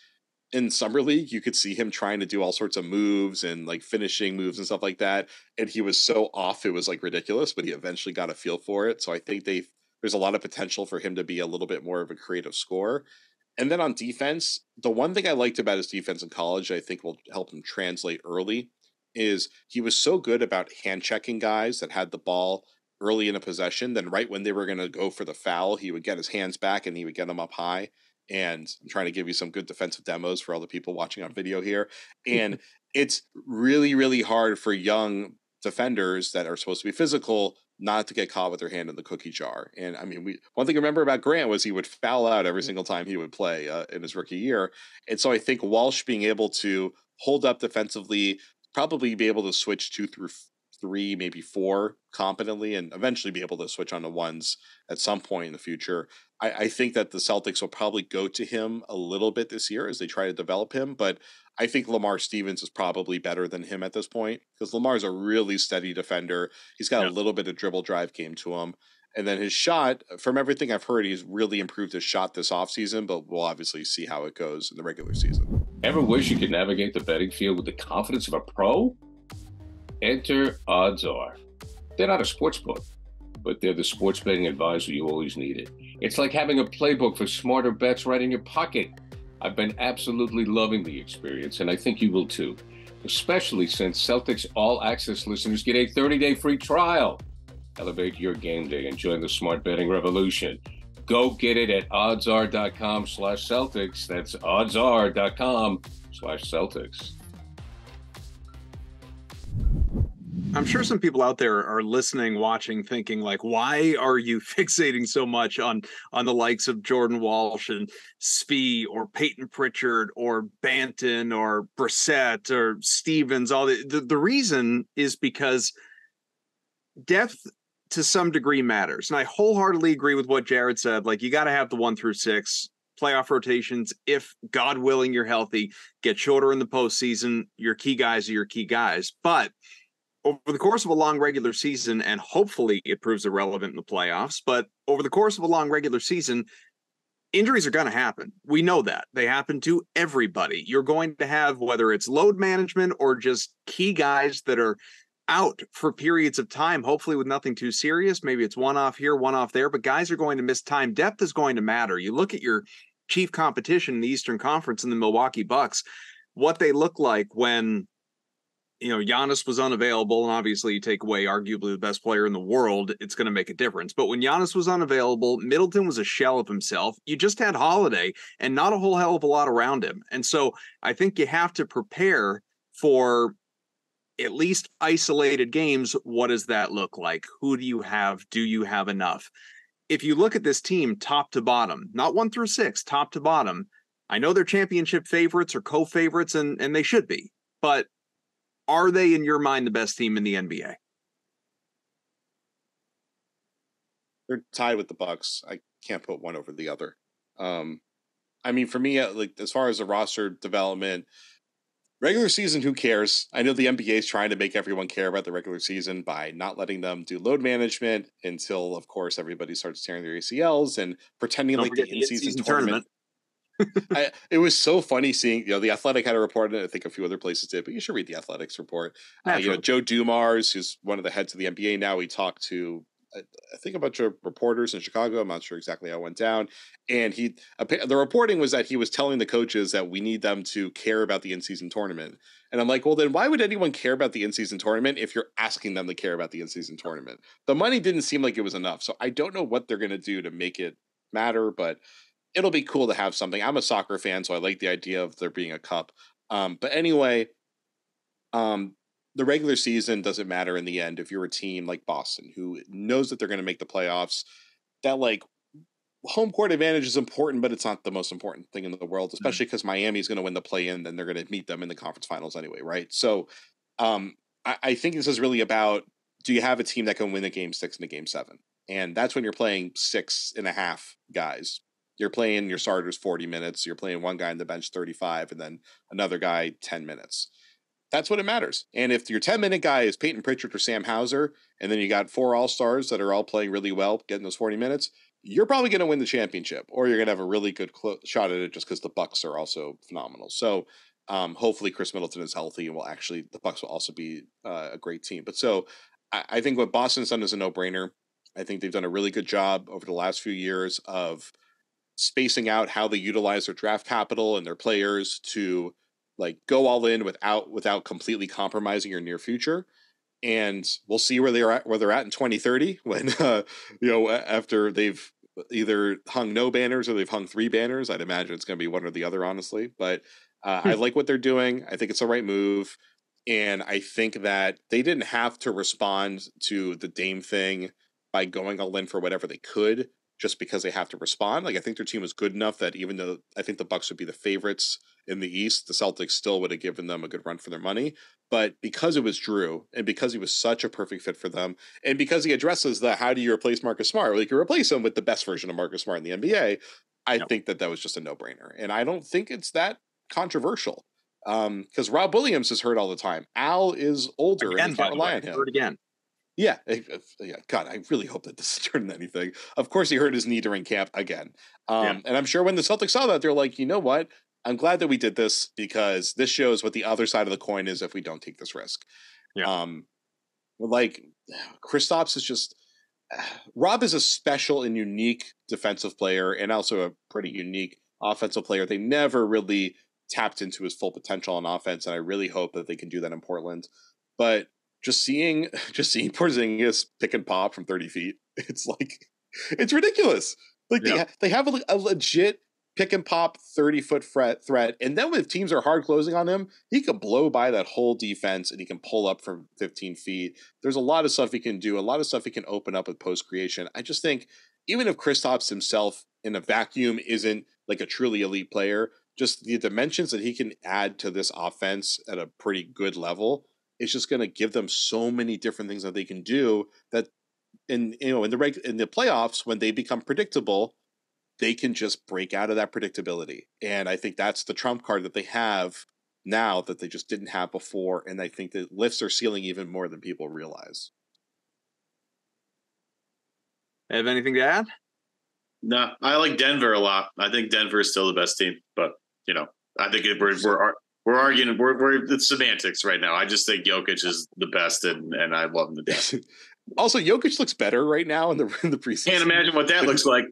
S1: In Summer League, you could see him trying to do all sorts of moves and like finishing moves and stuff like that. And he was so off, it was like ridiculous, but he eventually got a feel for it. So I think there's a lot of potential for him to be a little bit more of a creative scorer. And then on defense, the one thing I liked about his defense in college, I think will help him translate early, is he was so good about hand checking guys that had the ball early in a possession. Then right when they were going to go for the foul, he would get his hands back and he would get them up high. And I'm trying to give you some good defensive demos for all the people watching on video here. And it's really, really hard for young defenders that are supposed to be physical not to get caught with their hand in the cookie jar. And I mean, one thing I remember about Grant was he would foul out every single time he would play in his rookie year. And so I think Walsh being able to hold up defensively, probably be able to switch 2 through 3, maybe 4 competently, and eventually be able to switch on to ones at some point in the future. I think that the Celtics will probably go to him a little bit this year as they try to develop him, but I think Lamar Stevens is probably better than him at this point, because Lamar's a really steady defender. He's got a little bit of dribble drive game to him. And then his shot, from everything I've heard, he's really improved his shot this offseason, but we'll obviously see how it goes in the regular season.
S2: Ever wish you could navigate the betting field with the confidence of a pro? Enter Odds Are. They're not a sports book, but they're the sports betting advisor you always needed. It's like having a playbook for smarter bets right in your pocket. I've been absolutely loving the experience, and I think you will too, especially since Celtics All Access listeners get a 30-day free trial. Elevate your game day and join the smart betting revolution. Go get it at oddsr.com/Celtics. That's oddsr.com/Celtics.
S3: I'm sure some people out there are listening, watching, thinking like, why are you fixating so much on the likes of Jordan Walsh and Spee or Payton Pritchard or Banton or Brissett or Stevens? All the reason is because depth to some degree matters. And I wholeheartedly agree with what Jared said. Like, you got to have the 1 through 6 playoff rotations. If God willing, you're healthy, get shorter in the postseason. Your key guys are your key guys. But over the course of a long regular season, and hopefully it proves irrelevant in the playoffs, but over the course of a long regular season, injuries are going to happen. We know that. They happen to everybody. You're going to have, whether it's load management or just key guys that are out for periods of time, hopefully with nothing too serious. Maybe it's one off here, one off there, but guys are going to miss time. Depth is going to matter. You look at your chief competition in the Eastern Conference in the Milwaukee Bucks, what they look like when Giannis was unavailable, and obviously you take away arguably the best player in the world, it's going to make a difference. But when Giannis was unavailable, Middleton was a shell of himself. You just had Holiday and not a whole hell of a lot around him. And so I think you have to prepare for at least isolated games. What does that look like? Who do you have? Do you have enough? If you look at this team top to bottom, not 1 through 6, top to bottom, I know they're championship favorites or co-favorites, and they should be, but are they, in your mind, the best team in the NBA?
S1: They're tied with the Bucks. I can't put one over the other. I mean, for me, like, as far as the roster development, regular season, who cares? I know the NBA is trying to make everyone care about the regular season by not letting them do load management until, of course, everybody starts tearing their ACLs and pretending like the in-season tournament. It was so funny seeing, The Athletic had a report, and I think a few other places did, but you should read the Athletics report. Joe Dumars, who's one of the heads of the NBA now, he talked to, I think, a bunch of reporters in Chicago. I'm not sure exactly how it went down. And the reporting was that he was telling the coaches that we need them to care about the in-season tournament. And I'm like, well, then why would anyone care about the in-season tournament if you're asking them to care about the in-season tournament? The money didn't seem like it was enough. So I don't know what they're going to do to make it matter, but it'll be cool to have something. I'm a soccer fan, so I like the idea of there being a cup. But anyway, the regular season doesn't matter in the end if you're a team like Boston who knows that they're going to make the playoffs. That, like, home court advantage is important, but it's not the most important thing in the world, especially because Miami's going to win the play-in, then they're going to meet them in the conference finals anyway, right? So I think this is really about, do you have a team that can win a game 6 and a game 7? And that's when you're playing 6.5 guys. You're playing your starters 40 minutes. You're playing one guy on the bench 35, and then another guy 10 minutes. That's what it matters. And if your 10-minute guy is Payton Pritchard or Sam Hauser, and then you got 4 all-stars that are all playing really well, getting those 40 minutes, you're probably going to win the championship, or you're going to have a really good shot at it just because the Bucks are also phenomenal. So hopefully Chris Middleton is healthy, and the Bucks will also be a great team. But so I think what Boston's done is a no-brainer. I think they've done a really good job over the last few years of spacing out how they utilize their draft capital and their players to, like, go all in without completely compromising your near future. And we'll see where they're at in 2030 when after they've either hung no banners or they've hung 3 banners. I'd imagine it's going to be one or the other, honestly. But I like what they're doing. I think it's the right move. And I think that they didn't have to respond to the Dame thing by going all in for whatever they could, just because they have to respond. Like, I think their team was good enough that even though I think the Bucks would be the favorites in the East, the Celtics still would have given them a good run for their money. But because it was Drew, and because he was such a perfect fit for them, and because he addresses the how do you replace Marcus Smart? Well, you can replace him with the best version of Marcus Smart in the NBA. I think that was just a no-brainer. And I don't think it's that controversial. Because Rob Williams is hurt all the time. Al is older and you can't rely on him.
S3: Hurt again.
S1: Yeah. God, I really hope that this turned into anything. Of course, he hurt his knee during camp again. And I'm sure when the Celtics saw that, they're like, you know what? I'm glad that we did this, because this shows what the other side of the coin is if we don't take this risk. Yeah. Like, Kristaps is just... Rob is a special and unique defensive player, and also a pretty unique offensive player. They never really tapped into his full potential on offense, and I really hope that they can do that in Portland. But just seeing Porzingis pick and pop from 30 feet, it's ridiculous. Like, they have a legit pick and pop 30-foot threat. And then when teams are hard closing on him, he can blow by that whole defense and he can pull up from 15 feet. There's a lot of stuff he can do, a lot of stuff he can open up with post creation. I just think even if Kristaps himself in a vacuum isn't like a truly elite player, just the dimensions that he can add to this offense at a pretty good level, it's just going to give them so many different things that they can do that in the playoffs, when they become predictable, they can just break out of that predictability. And I think that's the trump card that they have now that they just didn't have before. And I think that lifts their ceiling even more than people realize.
S3: Have anything to add?
S4: No, I like Denver a lot. I think Denver is still the best team, but I think we're arguing. It's semantics right now. I just think Jokic is the best, and I love him to death.
S1: Also, Jokic looks better right now in the preseason.
S4: Can't imagine what that looks like.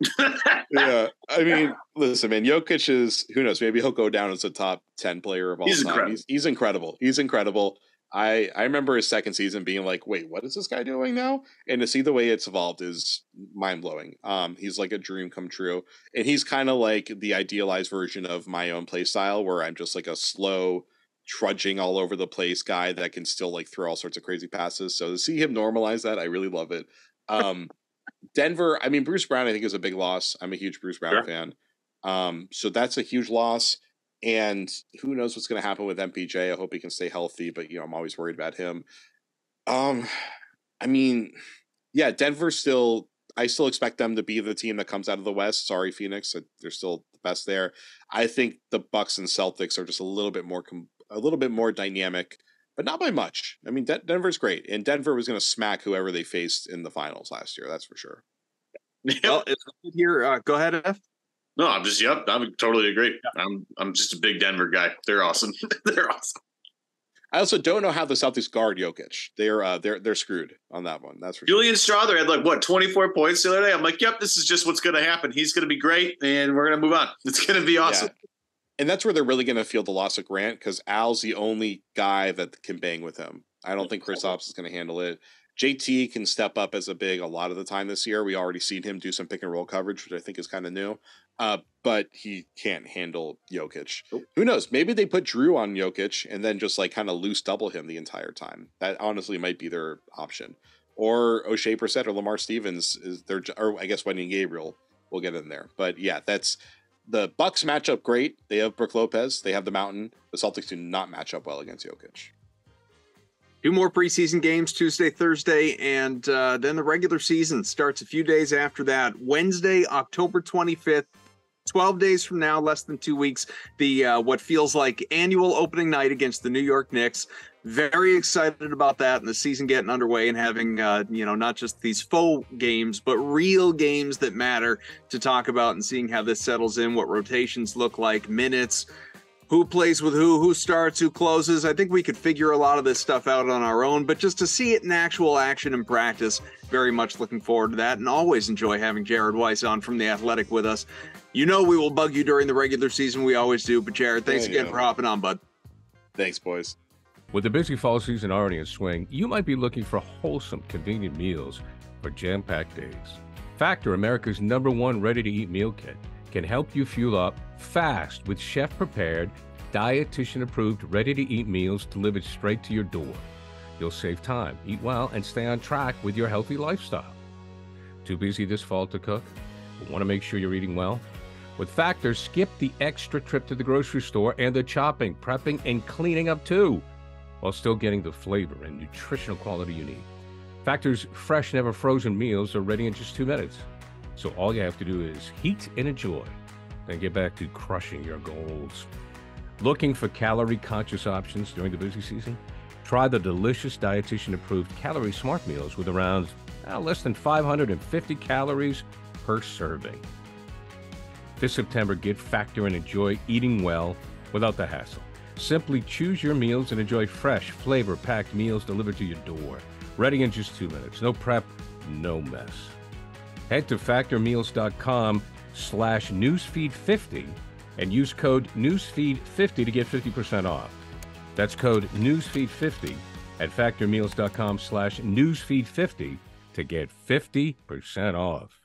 S1: Yeah, I mean, listen, man, Jokic is, who knows? Maybe he'll go down as a top 10 player of all time.
S4: Incredible.
S1: He's incredible. He's incredible. I remember his second season being like, wait, what is this guy doing now? And to see the way it's evolved is mind blowing. He's like a dream come true, and he's kind of like the idealized version of my own play style, where I'm just like a slow, trudging all over the place guy that can still like throw all sorts of crazy passes. So to see him normalize that, I really love it. Denver, I mean, Bruce Brown, I think, is a big loss. I'm a huge Bruce Brown fan. So that's a huge loss. And who knows what's going to happen with MPJ. I hope he can stay healthy, but I'm always worried about him. I mean, yeah, Denver I still expect them to be the team that comes out of the West. Sorry, Phoenix, they're still the best there. I think the Bucks and Celtics are just a little bit more dynamic, but not by much. I mean, Denver's great, and Denver was going to smack whoever they faced in the finals last year. That's for sure.
S3: Well, it's here. Go ahead, F.
S4: No, I would totally agree. Yeah. I'm just a big Denver guy. They're awesome. They're awesome.
S1: I also don't know how the Celtics guard Jokic. They're screwed on that one. That's for
S4: Julian Strawther had 24 points the other day. I'm like, yep, this is just what's going to happen. He's going to be great, and we're going to move on. It's going to be awesome.
S1: Yeah. And that's where they're really going to feel the loss of Grant, because Al's the only guy that can bang with him. I don't think Kristaps is going to handle it. JT can step up as a big a lot of the time this year. We already seen him do some pick and roll coverage, which I think is kind of new. But he can't handle Jokic. Nope. Who knows? Maybe they put Drew on Jokic and then just kind of loose double him the entire time. That honestly might be their option. Or O'Shea Brissett or Lamar Stevens or I guess Wendy Gabriel will get in there. But yeah, that's the Bucks match up great. They have Brook Lopez. They have the Mountain. The Celtics do not match up well against Jokic.
S3: 2 more preseason games, Tuesday, Thursday, and then the regular season starts a few days after that. Wednesday, October 25th, 12 days from now, less than 2 weeks, the what feels like annual opening night against the New York Knicks. Very excited about that and the season getting underway and having, not just these faux games, but real games that matter to talk about, and seeing how this settles in, what rotations look like, minutes, who plays with who starts, who closes. I think we could figure a lot of this stuff out on our own, but just to see it in actual action and practice, very much looking forward to that, and always enjoy having Jared Weiss on from The Athletic with us. We will bug you during the regular season. We always do, but Jared, thanks again for hopping on, bud.
S1: Thanks, boys.
S2: With the busy fall season already in swing, you might be looking for wholesome, convenient meals for jam-packed days. Factor, America's #1 ready-to-eat meal kit, can help you fuel up fast with chef-prepared, dietitian-approved, ready-to-eat meals delivered straight to your door. You'll save time, eat well, and stay on track with your healthy lifestyle. Too busy this fall to cook? But want to make sure you're eating well? With Factor, skip the extra trip to the grocery store and the chopping, prepping, and cleaning up too, while still getting the flavor and nutritional quality you need. Factor's fresh, never frozen meals are ready in just 2 minutes. So all you have to do is heat and enjoy, then get back to crushing your goals. Looking for calorie-conscious options during the busy season? Try the delicious dietitian-approved Calorie Smart meals with around less than 550 calories per serving. This September, get Factor and enjoy eating well without the hassle. Simply choose your meals and enjoy fresh, flavor-packed meals delivered to your door. Ready in just 2 minutes. No prep, no mess. Head to factormeals.com/newsfeed50 and use code newsfeed50 to get 50% off. That's code newsfeed50 at factormeals.com/newsfeed50 to get 50% off.